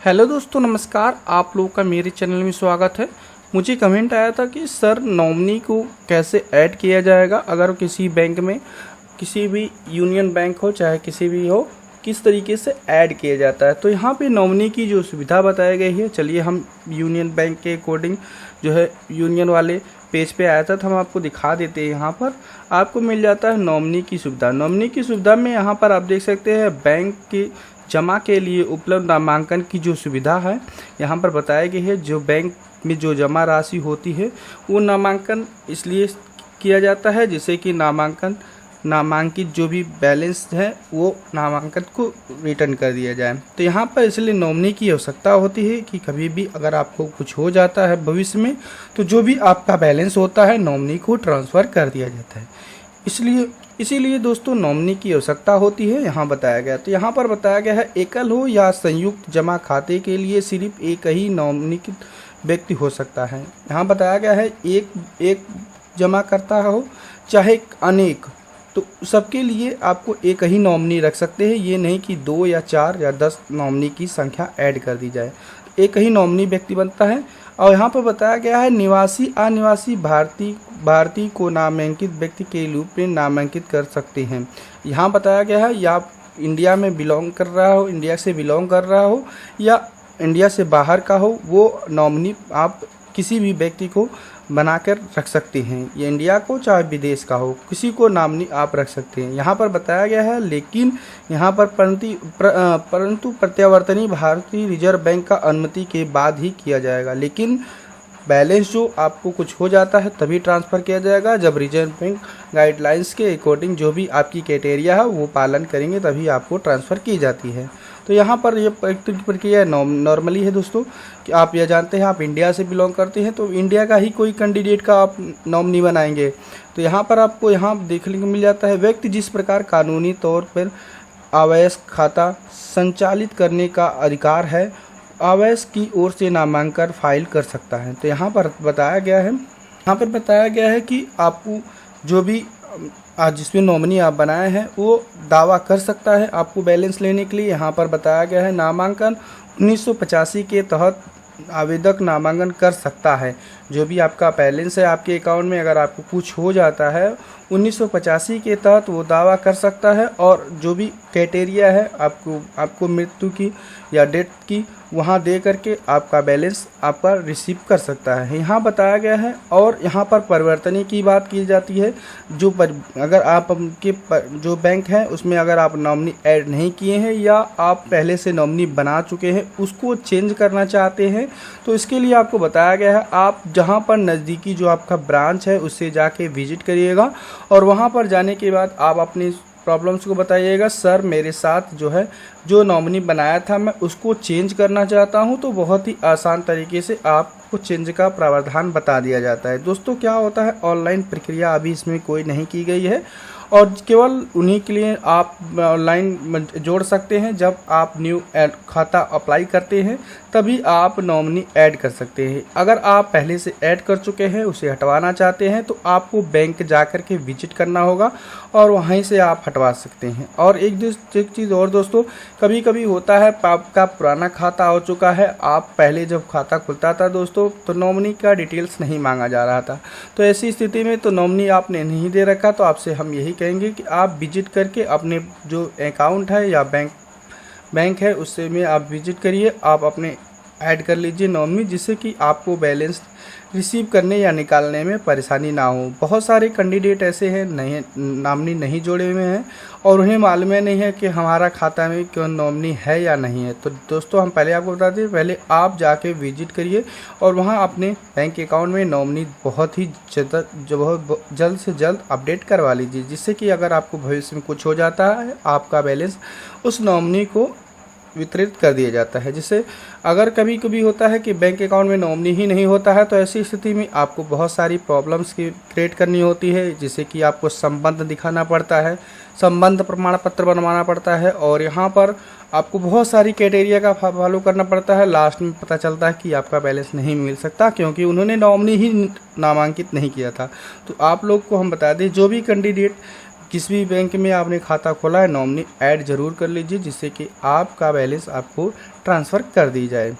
Hello दोस्तों, नमस्कार। आप लोगों का मेरे चैनल में स्वागत है। मुझे कमेंट आया था कि सर नॉमिनी को कैसे ऐड किया जाएगा अगर किसी बैंक में, किसी भी यूनियन बैंक हो चाहे किसी भी हो, किस तरीके से ऐड किया जाता है। तो यहाँ पे नॉमिनी की जो सुविधा बताई गई है, चलिए हम यूनियन बैंक के अकॉर्डिंग जो है यूनियन वाले पेज पे आया था तो हम आपको दिखा देते हैं। यहाँ पर आपको मिल जाता है नॉमिनी की सुविधा। नॉमिनी की सुविधा में यहाँ पर आप देख सकते हैं बैंक की जमा के लिए उपलब्ध नामांकन की जो सुविधा है यहाँ पर बताया गया है। जो बैंक में जो जमा राशि होती है वो नामांकन इसलिए किया जाता है जिससे कि नामांकित जो भी बैलेंस है वो नामांकन को रिटर्न कर दिया जाए। तो यहाँ पर इसलिए नॉमिनी की आवश्यकता होती है कि कभी भी अगर आपको कुछ हो जाता है भविष्य में तो जो भी आपका बैलेंस होता है नॉमिनी को ट्रांसफ़र कर दिया जाता है। इसीलिए दोस्तों नॉमिनी की आवश्यकता होती है यहाँ बताया गया। तो यहाँ पर बताया गया है एकल हो या संयुक्त जमा खाते के लिए सिर्फ एक ही नॉमिनीकृत व्यक्ति हो सकता है। यहाँ बताया गया है एक जमा करता हो चाहे अनेक, तो सबके लिए आपको एक ही नॉमिनी रख सकते हैं। ये नहीं कि 2 या 4 या 10 नॉमिनी की संख्या ऐड कर दी जाए, एक ही नॉमिनी व्यक्ति बनता है। और यहाँ पर बताया गया है निवासी अनिवासी भारतीय को नामांकित व्यक्ति के रूप में नामांकित कर सकते हैं। यहाँ बताया गया है या इंडिया में बिलोंग कर रहा हो, इंडिया से बिलोंग कर रहा हो या इंडिया से बाहर का हो, वो नॉमिनी आप किसी भी व्यक्ति को बनाकर रख सकते हैं। ये इंडिया को चाहे विदेश का हो, किसी को नॉमिनी आप रख सकते हैं। यहाँ पर बताया गया है लेकिन यहाँ पर परंतु प्रत्यावर्तनी भारतीय रिजर्व बैंक का अनुमति के बाद ही किया जाएगा। लेकिन बैलेंस जो आपको कुछ हो जाता है तभी ट्रांसफ़र किया जाएगा जब रिजर्व बैंक गाइडलाइंस के अकॉर्डिंग जो भी आपकी क्राइटेरिया है वो पालन करेंगे तभी आपको ट्रांसफ़र की जाती है। तो यहाँ पर ये प्रक्रिया नॉर्मली है दोस्तों कि आप यह जानते हैं आप इंडिया से बिलोंग करते हैं तो इंडिया का ही कोई कैंडिडेट का आप नॉमिनी बनाएंगे। तो यहाँ पर आपको यहाँ देखने को मिल जाता है व्यक्ति जिस प्रकार कानूनी तौर पर आवास खाता संचालित करने का अधिकार है आवास की ओर से नामांकन फाइल कर सकता है। तो यहाँ पर बताया गया है कि आपको जो भी आज जिसमें नॉमिनी आप बनाए हैं वो दावा कर सकता है आपको बैलेंस लेने के लिए। यहाँ पर बताया गया है नामांकन 1985 के तहत आवेदक नामांकन कर सकता है। जो भी आपका बैलेंस है आपके अकाउंट में अगर आपको कुछ हो जाता है 1985 के तहत वो दावा कर सकता है। और जो भी क्राइटेरिया है आपको मृत्यु की या डेथ की वहाँ दे करके आपका बैलेंस आपका रिसीव कर सकता है, यहाँ बताया गया है। और यहाँ पर परिवर्तन की बात की जाती है। अगर आप के जो बैंक है उसमें अगर आप नॉमिनी ऐड नहीं किए हैं या आप पहले से नॉमिनी बना चुके हैं उसको चेंज करना चाहते हैं तो इसके लिए आपको बताया गया है आप जहाँ पर नज़दीकी जो आपका ब्रांच है उससे जाके विजिट करिएगा और वहाँ पर जाने के बाद आप अपनी प्रॉब्लम्स को बताइएगा। सर मेरे साथ जो है जो नॉमिनी बनाया था मैं उसको चेंज करना चाहता हूं, तो बहुत ही आसान तरीके से आपको चेंज का प्रावधान बता दिया जाता है। दोस्तों क्या होता है ऑनलाइन प्रक्रिया अभी इसमें कोई नहीं की गई है और केवल उन्हीं के लिए आप ऑनलाइन जोड़ सकते हैं। जब आप न्यू खाता अप्लाई करते हैं तभी आप नॉमिनी ऐड कर सकते हैं। अगर आप पहले से ऐड कर चुके हैं उसे हटवाना चाहते हैं तो आपको बैंक जाकर के विजिट करना होगा और वहीं से आप हटवा सकते हैं। और एक चीज़ और दोस्तों, कभी कभी होता है आपका पुराना खाता हो चुका है, आप पहले जब खाता खुलता था दोस्तों तो नॉमिनी का डिटेल्स नहीं मांगा जा रहा था, तो ऐसी स्थिति में तो नॉमिनी आपने नहीं दे रखा तो आपसे हम यही कहेंगे कि आप विजिट करके अपने जो अकाउंट है या बैंक है उससे में आप विजिट करिए, आप अपने ऐड कर लीजिए नॉमिनी, जिससे कि आपको बैलेंस रिसीव करने या निकालने में परेशानी ना हो। बहुत सारे कैंडिडेट ऐसे हैं नॉमिनी नहीं जोड़े हुए हैं और उन्हें मालूम नहीं है कि हमारा खाता में क्यों नॉमिनी है या नहीं है। तो दोस्तों हम पहले आपको बता दें, पहले आप जाके विजिट करिए और वहां अपने बैंक अकाउंट में नॉमिनी बहुत ही जल्द से जल्द अपडेट करवा लीजिए, जिससे कि अगर आपको भविष्य में कुछ हो जाता है आपका बैलेंस उस नॉमिनी को वितरित कर दिया जाता है। जिससे अगर कभी कभी होता है कि बैंक अकाउंट में नॉमिनी ही नहीं होता है तो ऐसी स्थिति में आपको बहुत सारी प्रॉब्लम्स की क्रिएट करनी होती है, जिससे कि आपको संबंध दिखाना पड़ता है, संबंध प्रमाण पत्र बनवाना पड़ता है और यहाँ पर आपको बहुत सारी क्राइटेरिया का फॉलो करना पड़ता है। लास्ट में पता चलता है कि आपका बैलेंस नहीं मिल सकता क्योंकि उन्होंने नॉमिनी ही नामांकित नहीं किया था। तो आप लोग को हम बता दें जो भी कैंडिडेट किसी भी बैंक में आपने खाता खोला है, नॉमिनी ऐड ज़रूर कर लीजिए, जिससे कि आपका बैलेंस आपको ट्रांसफ़र कर दी जाए।